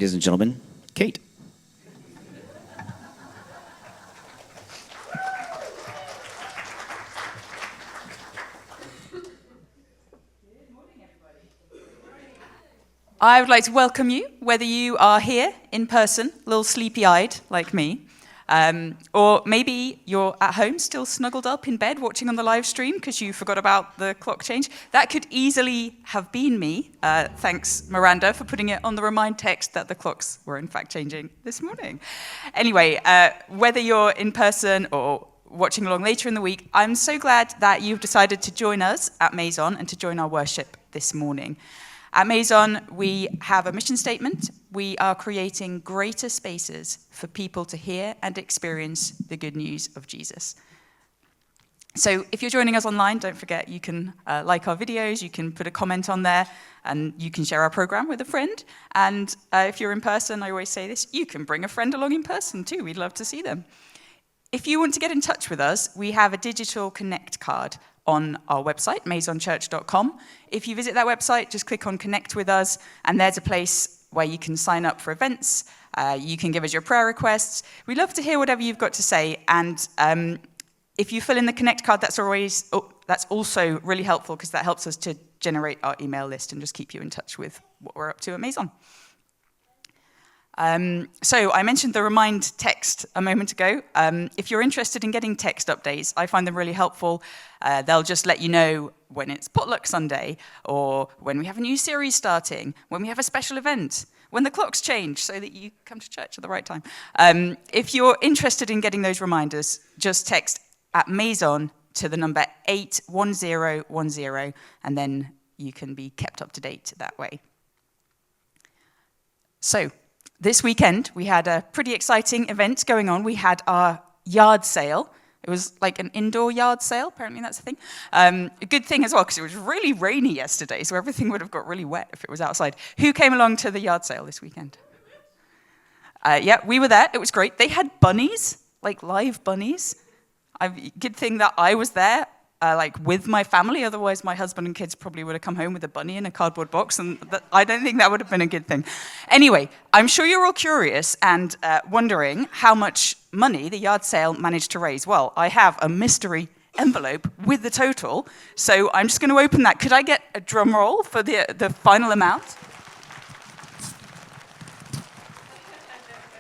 ladies and gentlemen, Kate. I would like to welcome you, whether you are here in person, a little sleepy-eyed like me, or maybe you're at home still snuggled up in bed watching on the live stream because you forgot about the clock change. That could easily have been me. Thanks, Miranda, for putting it on the remind text that the clocks were in fact changing this morning. Anyway, whether you're in person or watching along later in the week, I'm so glad that you've decided to join us at Meizon and to join our worship this morning. At Meizon, we have a mission statement. We are creating greater spaces for people to hear and experience the good news of Jesus. So if you're joining us online, don't forget you can like our videos, you can put a comment on there, and you can share our program with a friend. And if you're in person, I always say this, you can bring a friend along in person too. We'd love to see them. If you want to get in touch with us, we have a digital Connect card on our website, meizonchurch.com. If you visit that website, just click on Connect with us, and there's a place where you can sign up for events. You can give us your prayer requests. We love to hear whatever you've got to say, and if you fill in the Connect card, that's also really helpful because that helps us to generate our email list and just keep you in touch with what we're up to at Meizon. So I mentioned the remind text a moment ago. If you're interested in getting text updates, I find them really helpful. They'll just let you know when it's potluck Sunday, or when we have a new series starting, when we have a special event, when the clocks change so that you come to church at the right time. If you're interested in getting those reminders, just text at Meizon to the number 81010, and then you can be kept up to date that way. So, this weekend, we had a pretty exciting event going on. We had our yard sale. It was like an indoor yard sale. Apparently that's a thing. A good thing as well, because it was really rainy yesterday, so everything would have got really wet if it was outside. Who came along to the yard sale this weekend? Yeah, we were there. It was great. They had bunnies, like live bunnies. Good thing that I was there. With my family, otherwise my husband and kids probably would have come home with a bunny in a cardboard box, and I don't think that would have been a good thing. Anyway, I'm sure you're all curious and wondering how much money the yard sale managed to raise. Well, I have a mystery envelope with the total, so I'm just going to open that. Could I get a drum roll for the final amount?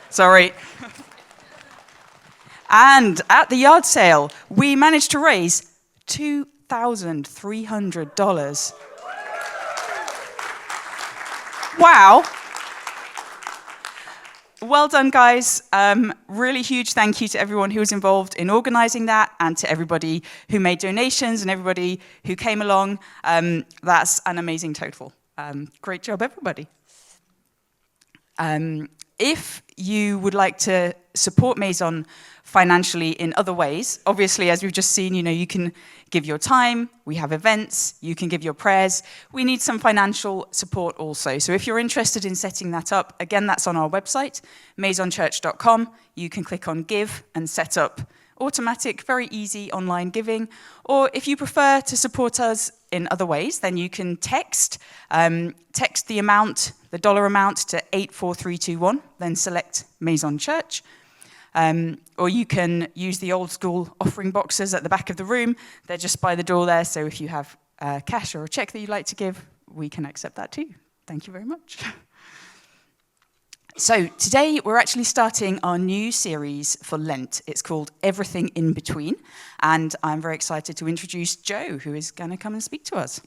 Sorry. And at the yard sale, we managed to raise $2,300. Wow. Well done, guys. Really huge thank you to everyone who was involved in organizing that, and to everybody who made donations and everybody who came along. That's an amazing total. Great job, everybody. If you would like to support Meizon financially in other ways, obviously, as we've just seen, you can give your time, we have events, you can give your prayers. We need some financial support also. So if you're interested in setting that up, again, that's on our website, meizonchurch.com. You can click on Give and set up automatic, very easy online giving. Or if you prefer to support us in other ways, then you can text the amount, the dollar amount, to 84321, then select Meizon Church. Or you can use the old school offering boxes at the back of the room. They're just by the door there, so if you have cash or a check that you'd like to give, we can accept that too. Thank you very much. So today we're actually starting our new series for Lent. It's called Everything in Between, and I'm very excited to introduce Joe, who is going to come and speak to us.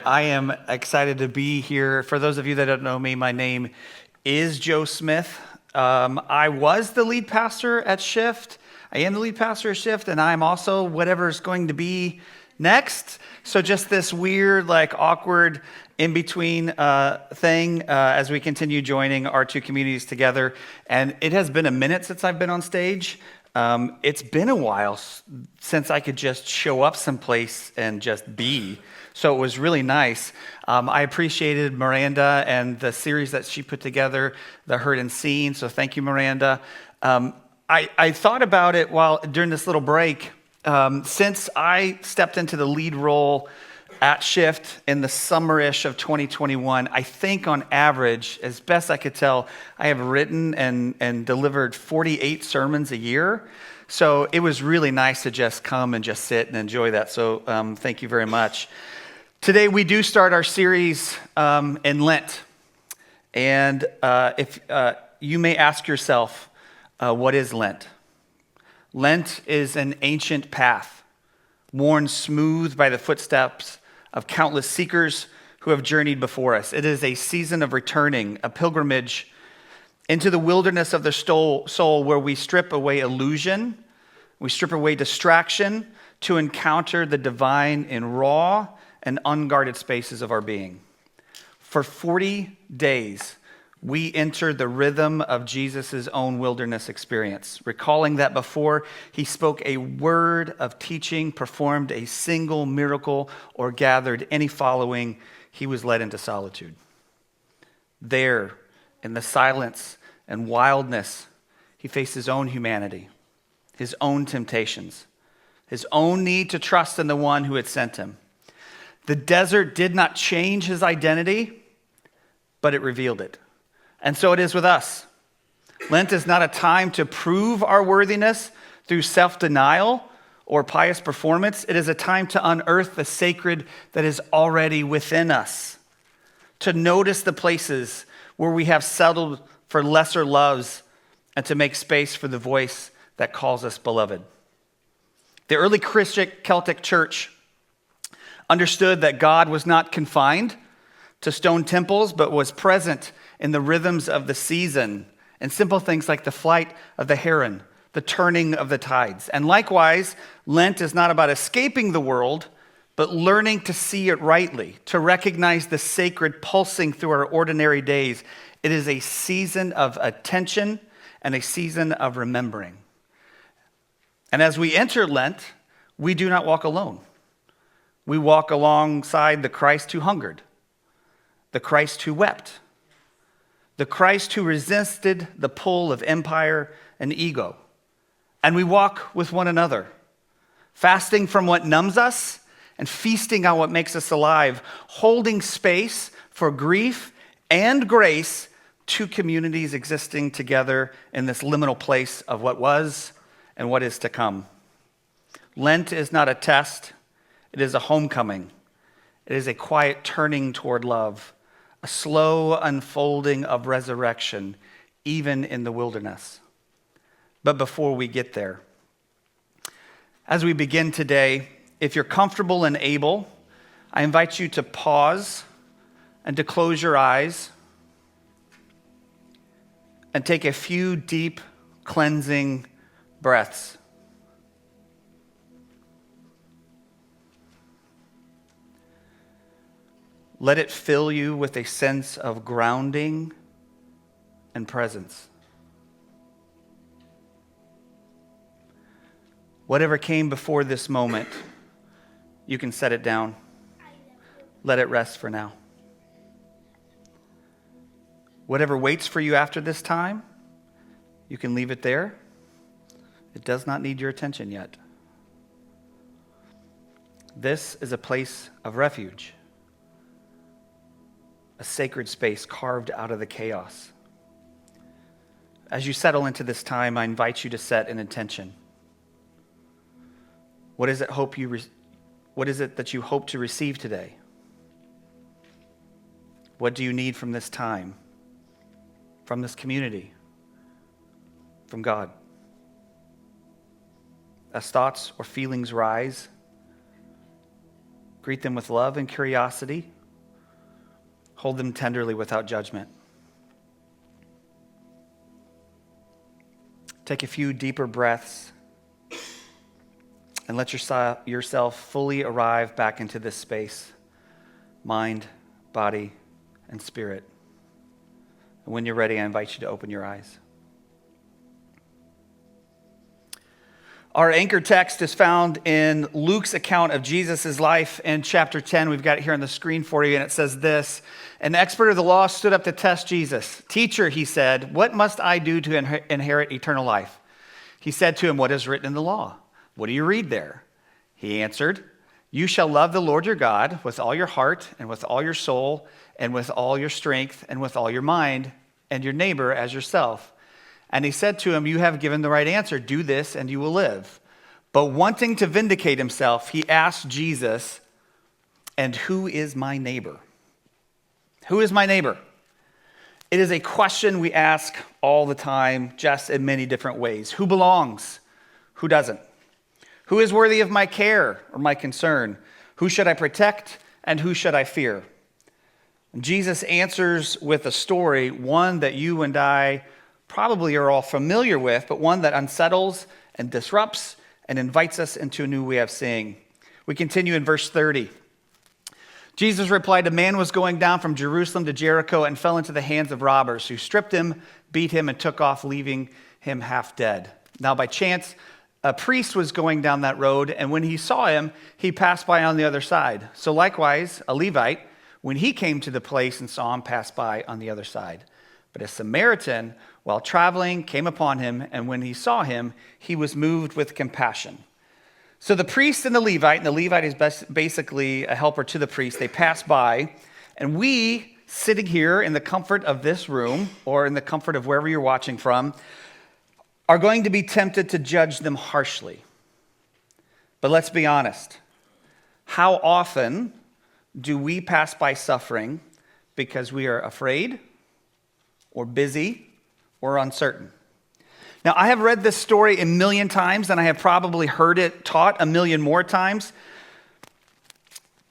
I am excited to be here. For those of you that don't know me, my name is Joe Smith. I was the lead pastor at Shift. I am the lead pastor of Shift, and I'm also whatever's going to be next. So just this weird, like awkward in-between thing as we continue joining our two communities together. And it has been a minute since I've been on stage. It's been a while since I could just show up someplace and just be. So it was really nice. I appreciated Miranda and the series that she put together, the Heard and Seen. So thank you, Miranda. I thought about it during this little break. Since I stepped into the lead role at Shift in the summerish of 2021, I think on average, as best I could tell, I have written and delivered 48 sermons a year. So it was really nice to just come and just sit and enjoy that. So thank you very much. Today we do start our series in Lent. And if you may ask yourself, what is Lent? Lent is an ancient path, worn smooth by the footsteps of countless seekers who have journeyed before us. It is a season of returning, a pilgrimage into the wilderness of the soul where we strip away illusion, we strip away distraction to encounter the divine in raw and unguarded spaces of our being. For 40 days, we enter the rhythm of Jesus' own wilderness experience, recalling that before he spoke a word of teaching, performed a single miracle, or gathered any following, he was led into solitude. There, in the silence and wildness, he faced his own humanity, his own temptations, his own need to trust in the one who had sent him. The desert did not change his identity, but it revealed it. And so it is with us. Lent is not a time to prove our worthiness through self-denial or pious performance. It is a time to unearth the sacred that is already within us, to notice the places where we have settled for lesser loves, and to make space for the voice that calls us beloved. The early Christian Celtic church understood that God was not confined to stone temples, but was present in the rhythms of the season and simple things like the flight of the heron, the turning of the tides. And likewise, Lent is not about escaping the world, but learning to see it rightly, to recognize the sacred pulsing through our ordinary days. It is a season of attention and a season of remembering. And as we enter Lent, we do not walk alone. We walk alongside the Christ who hungered, the Christ who wept, the Christ who resisted the pull of empire and ego. And we walk with one another, fasting from what numbs us and feasting on what makes us alive, holding space for grief and grace, two communities existing together in this liminal place of what was and what is to come. Lent is not a test, it is a homecoming. It is a quiet turning toward love, a slow unfolding of resurrection, even in the wilderness. But before we get there, as we begin today, if you're comfortable and able, I invite you to pause and to close your eyes and take a few deep, cleansing breaths. Let it fill you with a sense of grounding and presence. Whatever came before this moment, you can set it down. Let it rest for now. Whatever waits for you after this time, you can leave it there. It does not need your attention yet. This is a place of refuge, a sacred space carved out of the chaos. As you settle into this time, I invite you to set an intention. What is it that you hope to receive today? What do you need from this time, from this community, from God? As thoughts or feelings rise, greet them with love and curiosity. Hold them tenderly without judgment. Take a few deeper breaths and let yourself fully arrive back into this space, mind, body, and spirit. And when you're ready, I invite you to open your eyes. Our anchor text is found in Luke's account of Jesus' life in chapter 10. We've got it here on the screen for you, and it says this: An expert of the law stood up to test Jesus. "Teacher," he said, "what must I do to inherit eternal life?" He said to him, "What is written in the law? What do you read there?" He answered, "You shall love the Lord your God with all your heart and with all your soul and with all your strength and with all your mind, and your neighbor as yourself." And he said to him, "You have given the right answer. Do this and you will live." But wanting to vindicate himself, he asked Jesus, "And who is my neighbor?" Who is my neighbor? It is a question we ask all the time, just in many different ways. Who belongs? Who doesn't? Who is worthy of my care or my concern? Who should I protect and who should I fear? And Jesus answers with a story, one that you and I probably are all familiar with, but one that unsettles and disrupts and invites us into a new way of seeing. We continue in verse 30. Jesus replied, "A man was going down from Jerusalem to Jericho and fell into the hands of robbers, who stripped him, beat him, and took off, leaving him half dead. Now by chance, a priest was going down that road, and when he saw him, he passed by on the other side. So likewise, a Levite, when he came to the place and saw him, passed by on the other side. But a Samaritan, while traveling, came upon him, and when he saw him, he was moved with compassion." So the priest and the Levite is basically a helper to the priest, they pass by, and we, sitting here in the comfort of this room, or in the comfort of wherever you're watching from, are going to be tempted to judge them harshly. But let's be honest. How often do we pass by suffering because we are afraid, or busy, or uncertain? Now, I have read this story a million times, and I have probably heard it taught a million more times.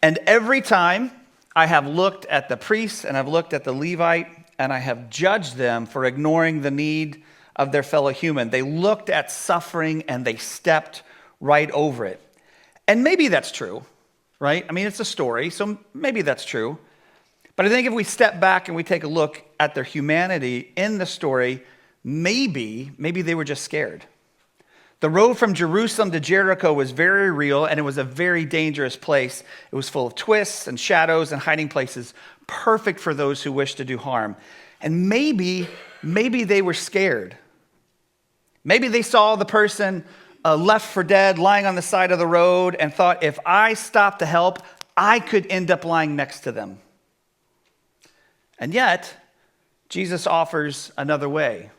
And every time I have looked at the priest and I've looked at the Levite, and I have judged them for ignoring the need of their fellow human. They looked at suffering and they stepped right over it. And maybe that's true, right? I mean, it's a story, so maybe that's true. But I think if we step back and we take a look at their humanity in the story, maybe they were just scared. The road from Jerusalem to Jericho was very real, and it was a very dangerous place. It was full of twists and shadows and hiding places, perfect for those who wish to do harm. And maybe they were scared. Maybe they saw the person left for dead, lying on the side of the road, and thought, if I stop to help, I could end up lying next to them. And yet, Jesus offers another way.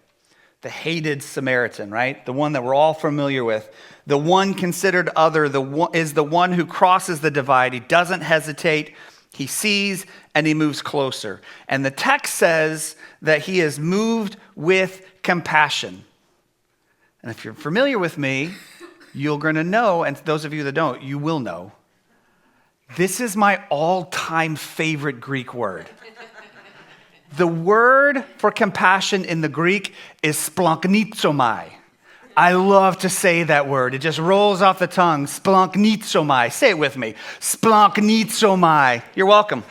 The hated Samaritan, right? The one that we're all familiar with. The one considered other is the one who crosses the divide. He doesn't hesitate. He sees and he moves closer. And the text says that he is moved with compassion. And if you're familiar with me, you're going to know, and those of you that don't, you will know. This is my all-time favorite Greek word. The word for compassion in the Greek is splanchnizomai. I love to say that word. It just rolls off the tongue. Splanchnizomai. Say it with me. Splanchnizomai. You're welcome.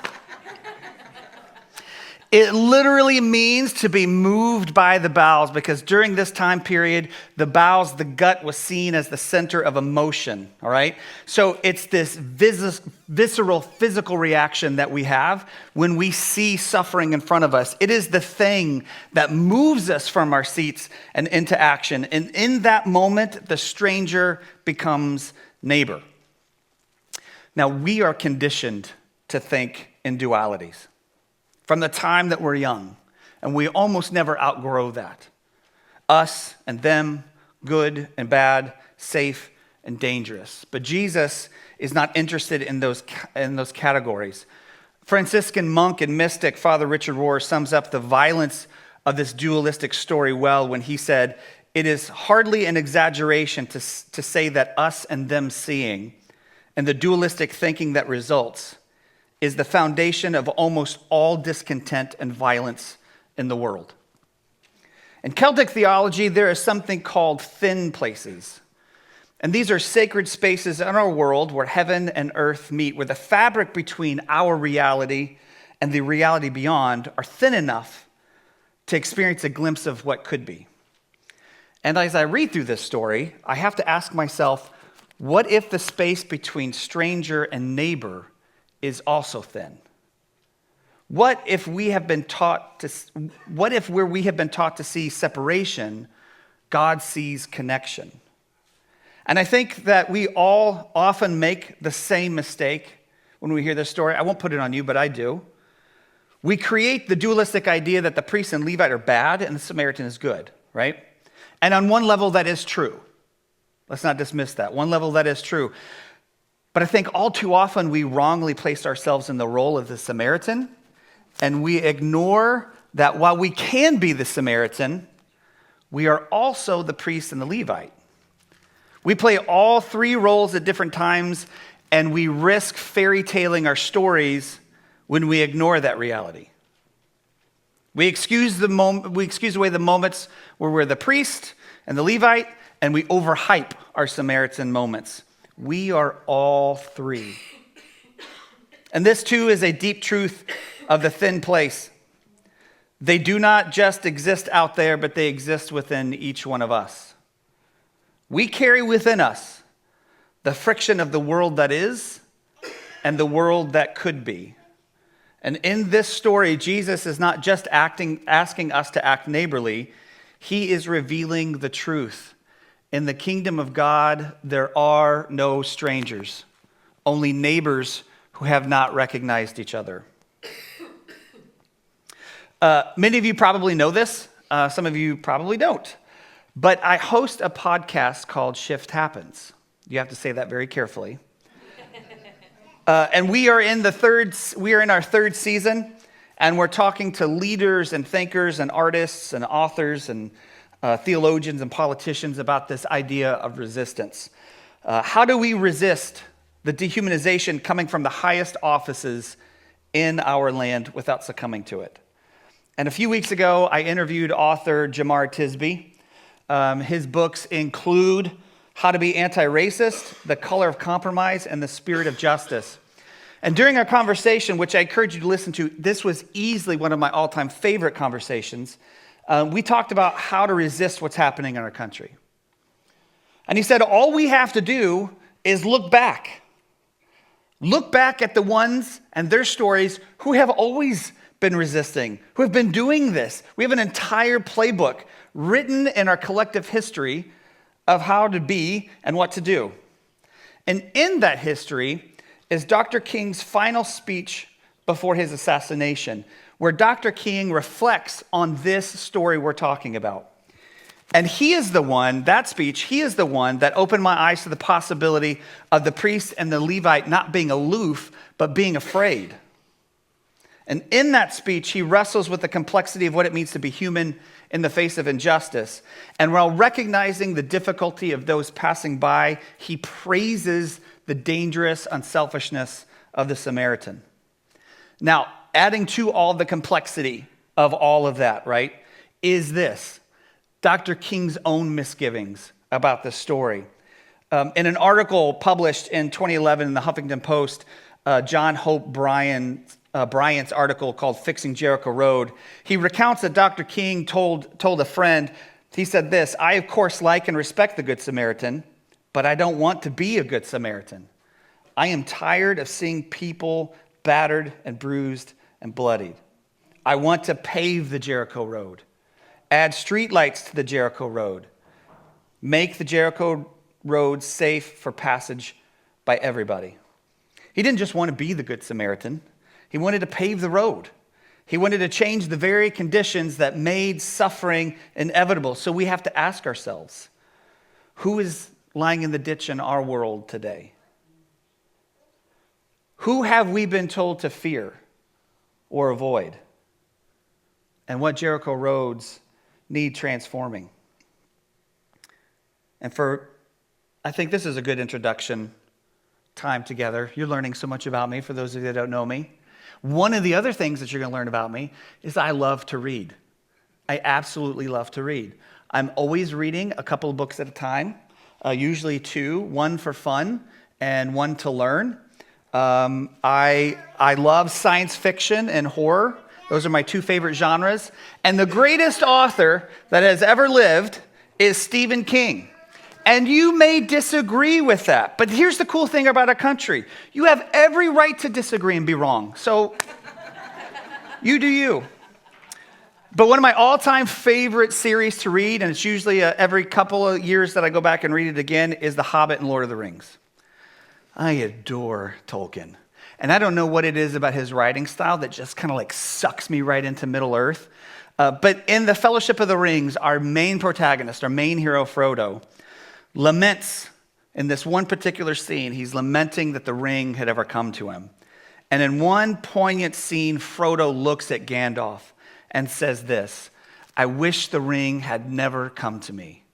It literally means to be moved by the bowels, because during this time period, the bowels, the gut, was seen as the center of emotion, all right? So it's this visceral, physical reaction that we have when we see suffering in front of us. It is the thing that moves us from our seats and into action. And in that moment, the stranger becomes neighbor. Now, we are conditioned to think in dualities from the time that we're young, and we almost never outgrow that. Us and them, good and bad, safe and dangerous. But Jesus is not interested in those categories. Franciscan monk and mystic Father Richard Rohr sums up the violence of this dualistic story well when he said, "It is hardly an exaggeration to say that us and them seeing and the dualistic thinking that results is the foundation of almost all discontent and violence in the world." In Celtic theology, there is something called thin places. And these are sacred spaces in our world where heaven and earth meet, where the fabric between our reality and the reality beyond are thin enough to experience a glimpse of what could be. And as I read through this story, I have to ask myself, what if the space between stranger and neighbor is also thin? What if where we have been taught to see separation, God sees connection? And I think that we all often make the same mistake when we hear this story. I won't put it on you, but I do. We create the dualistic idea that the priest and Levite are bad and the Samaritan is good, right? And on one level, that is true. Let's not dismiss that. One level, that is true. But I think all too often we wrongly place ourselves in the role of the Samaritan, and we ignore that while we can be the Samaritan, we are also the priest and the Levite. We play all three roles at different times, and we risk fairy tailing our stories when we ignore that reality. We excuse away the moments where we're the priest and the Levite, and we overhype our Samaritan moments. We are all three. And this too is a deep truth of the thin place. They do not just exist out there, but they exist within each one of us. We carry within us the friction of the world that is and the world that could be. And in this story, Jesus is not just asking us to act neighborly. He is revealing the truth. In the kingdom of God, there are no strangers, only neighbors who have not recognized each other. Many of you probably know this. Some of you probably don't. But I host a podcast called Shift Happens. You have to say that very carefully. And we are in our third season, and we're talking to leaders and thinkers and artists and authors and theologians and politicians about this idea of resistance. How do we resist the dehumanization coming from the highest offices in our land without succumbing to it? And a few weeks ago, I interviewed author Jemar Tisby. His books include How to Be Anti-Racist, The Color of Compromise, and The Spirit of Justice. And during our conversation, which I encourage you to listen to, this was easily one of my all-time favorite conversations. We talked about how to resist what's happening in our country. And he said, all we have to do is look back. Look back at the ones and their stories who have always been resisting, who have been doing this. We have an entire playbook written in our collective history of how to be and what to do. And in that history is Dr. King's final speech before his assassination, where Dr. King reflects on this story we're talking about. And he is the one that opened my eyes to the possibility of the priest and the Levite not being aloof, but being afraid. And in that speech, he wrestles with the complexity of what it means to be human in the face of injustice. And while recognizing the difficulty of those passing by, he praises the dangerous unselfishness of the Samaritan. Now, adding to all the complexity of all of that, right, is this: Dr. King's own misgivings about this story. In an article published in 2011 in the Huffington Post, John Hope Bryant's article called Fixing Jericho Road, he recounts that Dr. King told a friend, he said this: I, of course, like and respect the Good Samaritan, but I don't want to be a Good Samaritan. I am tired of seeing people battered and bruised and bloodied. I want to pave the Jericho Road, add streetlights to the Jericho Road, make the Jericho Road safe for passage by everybody. He didn't just want to be the Good Samaritan. He wanted to pave the road. He wanted to change the very conditions that made suffering inevitable. So we have to ask ourselves, who is lying in the ditch in our world today? Who have we been told to fear or avoid? And what Jericho roads need transforming? And I think this is a good introduction time together. You're learning so much about me, for those of you that don't know me. One of the other things that you're going to learn about me is I love to read. I absolutely love to read. I'm always reading a couple of books at a time. usually two, one for fun and one to learn. I love science fiction and horror. Those are my two favorite genres. And the greatest author that has ever lived is Stephen King. And you may disagree with that. But here's the cool thing about our country. You have every right to disagree and be wrong. So you do you. But one of my all-time favorite series to read, and it's usually every couple of years that I go back and read it again, is The Hobbit and Lord of the Rings. I adore Tolkien. And I don't know what it is about his writing style that just kind of like sucks me right into Middle-earth. But in The Fellowship of the Rings, our main protagonist, our main hero, Frodo, laments in this one particular scene. He's lamenting that the ring had ever come to him. And in one poignant scene, Frodo looks at Gandalf and says this, "I wish the ring had never come to me.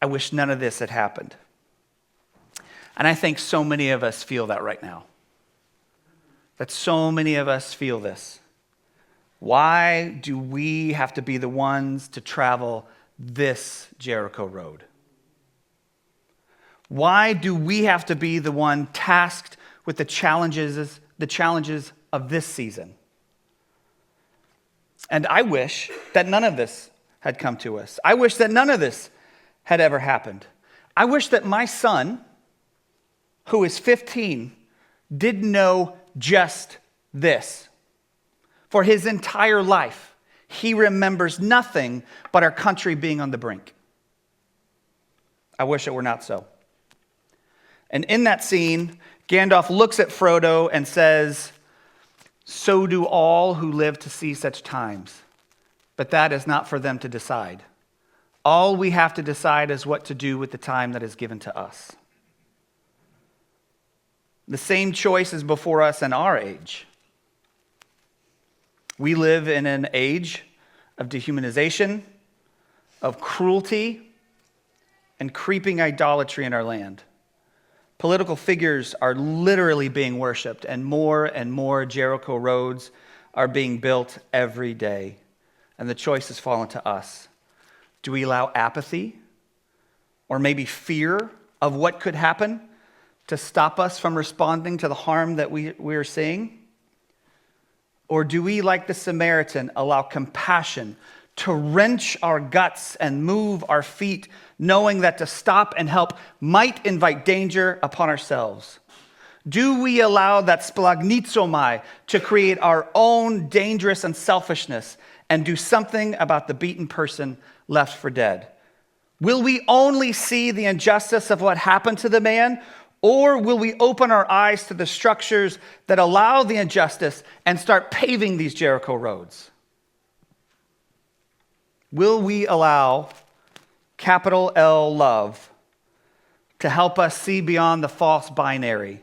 I wish none of this had happened." And I think so many of us feel that right now. That so many of us feel this. Why do we have to be the ones to travel this Jericho road? Why do we have to be the one tasked with the challenges of this season? And I wish that none of this had come to us. I wish that none of this had ever happened. I wish that my son, who is 15, didn't know just this. For his entire life, he remembers nothing but our country being on the brink. I wish it were not so. And in that scene, Gandalf looks at Frodo and says, "So do all who live to see such times. But that is not for them to decide. All we have to decide is what to do with the time that is given to us." The same choice is before us in our age. We live in an age of dehumanization, of cruelty, and creeping idolatry in our land. Political figures are literally being worshipped, and more Jericho roads are being built every day. And the choice has fallen to us. Do we allow apathy or maybe fear of what could happen to stop us from responding to the harm that we are seeing? Or do we, like the Samaritan, allow compassion to wrench our guts and move our feet, knowing that to stop and help might invite danger upon ourselves? Do we allow that splagnitsomai to create our own dangerous and selfishness and do something about the beaten person left for dead? Will we only see the injustice of what happened to the man, or will we open our eyes to the structures that allow the injustice and start paving these Jericho roads? Will we allow capital L love to help us see beyond the false binary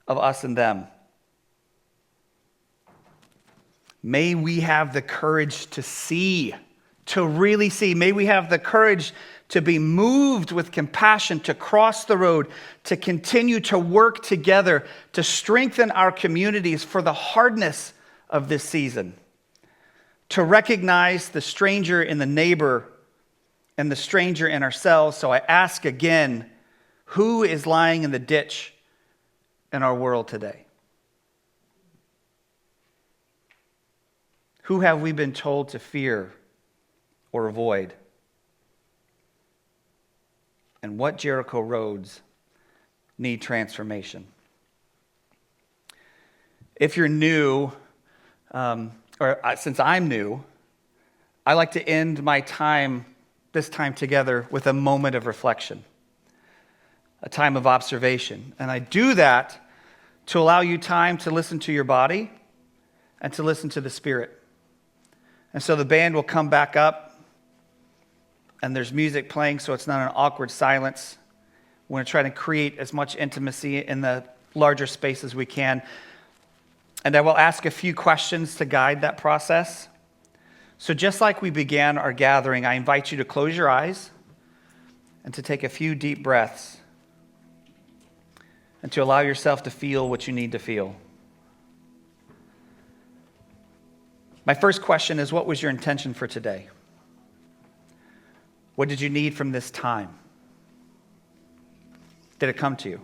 of us and them? May we have the courage to see, to really see. May we have the courage to be moved with compassion, to cross the road, to continue to work together, to strengthen our communities for the hardness of this season, to recognize the stranger in the neighbor and the stranger in ourselves. So I ask again, who is lying in the ditch in our world today? Who have we been told to fear or avoid? And what Jericho roads need transformation? If you're new, since I'm new, I like to end my this time together with a moment of reflection, a time of observation. And I do that to allow you time to listen to your body and to listen to the Spirit. And so the band will come back up, and there's music playing, so it's not an awkward silence. We're going to try to create as much intimacy in the larger space as we can. And I will ask a few questions to guide that process. So just like we began our gathering, I invite you to close your eyes and to take a few deep breaths and to allow yourself to feel what you need to feel. My first question is, what was your intention for today? What did you need from this time? Did it come to you?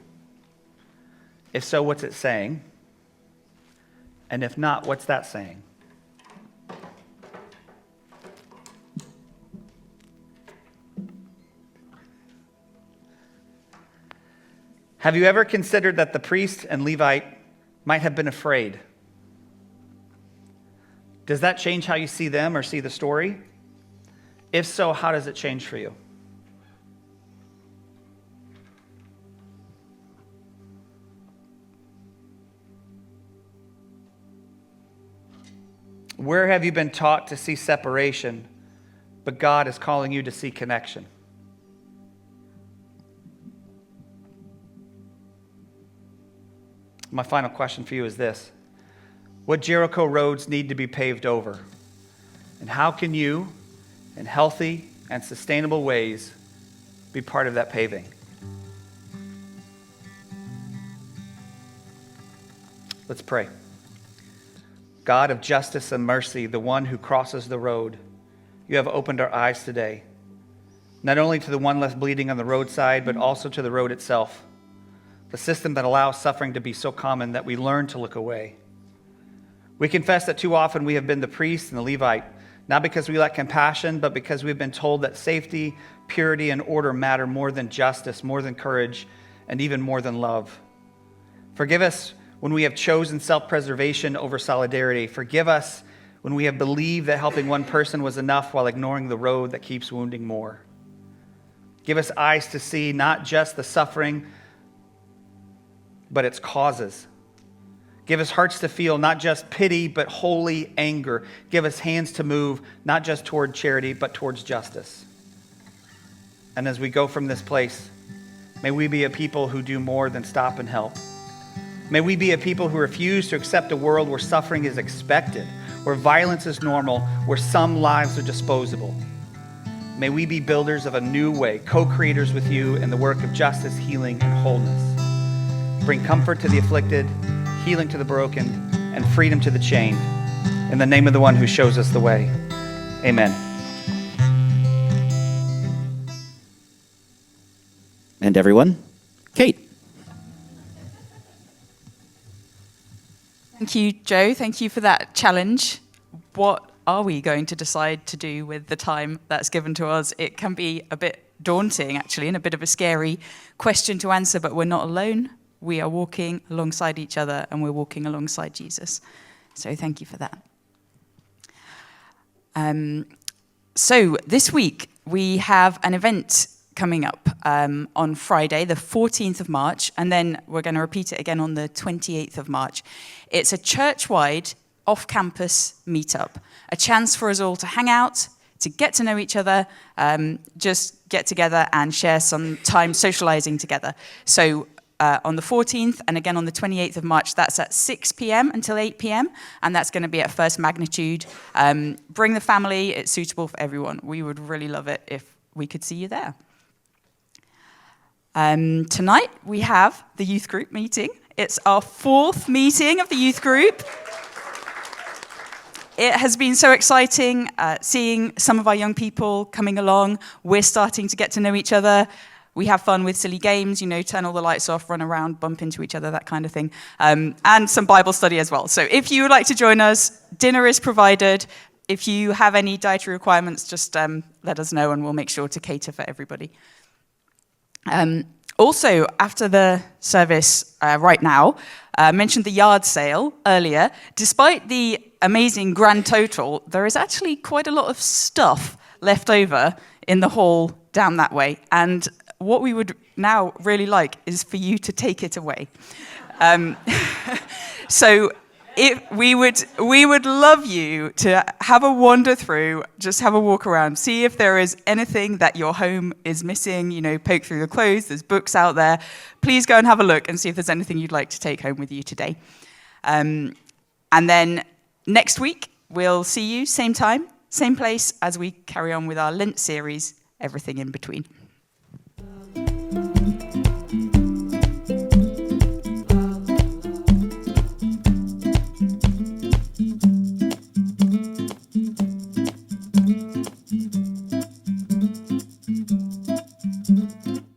If so, what's it saying? And if not, what's that saying? Have you ever considered that the priest and Levite might have been afraid? Does that change how you see them or see the story? If so, how does it change for you? Where have you been taught to see separation, but God is calling you to see connection? My final question for you is this: what Jericho roads need to be paved over? And how can you, in healthy and sustainable ways, be part of that paving? Let's pray. God of justice and mercy, the one who crosses the road, you have opened our eyes today, not only to the one left bleeding on the roadside, but also to the road itself, the system that allows suffering to be so common that we learn to look away. We confess that too often we have been the priest and the Levite, not because we lack compassion, but because we've been told that safety, purity, and order matter more than justice, more than courage, and even more than love. Forgive us when we have chosen self-preservation over solidarity. Forgive us when we have believed that helping one person was enough while ignoring the road that keeps wounding more. Give us eyes to see not just the suffering, but its causes. Give us hearts to feel not just pity, but holy anger. Give us hands to move not just toward charity, but towards justice. And as we go from this place, may we be a people who do more than stop and help. May we be a people who refuse to accept a world where suffering is expected, where violence is normal, where some lives are disposable. May we be builders of a new way, co-creators with you in the work of justice, healing, and wholeness. Bring comfort to the afflicted, healing to the broken, and freedom to the chained. In the name of the one who shows us the way. Amen. And everyone, Kate. Thank you, Joe. Thank you for that challenge. What are we going to decide to do with the time that's given to us? It can be a bit daunting, actually, and a bit of a scary question to answer, but we're not alone. We are walking alongside each other, and we're walking alongside Jesus. So thank you for that. So this week, we have an event coming up on Friday, the 14th of March, and then we're going to repeat it again on the 28th of March. It's a church-wide, off-campus meetup, a chance for us all to hang out, to get to know each other, just get together and share some time socializing together. So on the 14th and again on the 28th of March, that's at 6 p.m. until 8 p.m. and that's going to be at First Magnitude. Bring the family, it's suitable for everyone. We would really love it if we could see you there. Tonight we have the youth group meeting. It's our 4th meeting of the youth group. It has been so exciting seeing some of our young people coming along. We're starting to get to know each other. We have fun with silly games, turn all the lights off, run around, bump into each other, that kind of thing. And some Bible study as well. So if you would like to join us, dinner is provided. If you have any dietary requirements, just let us know and we'll make sure to cater for everybody. Also, after the service right now, I mentioned the yard sale earlier. Despite the amazing grand total, there is actually quite a lot of stuff left over in the hall down that way. And what we would now really like is for you to take it away. So we would love you to have a wander through, just have a walk around, see if there is anything that your home is missing, poke through the clothes, there's books out there. Please go and have a look and see if there's anything you'd like to take home with you today. And then next week, we'll see you, same time, same place, as we carry on with our Lent series, Everything in Between.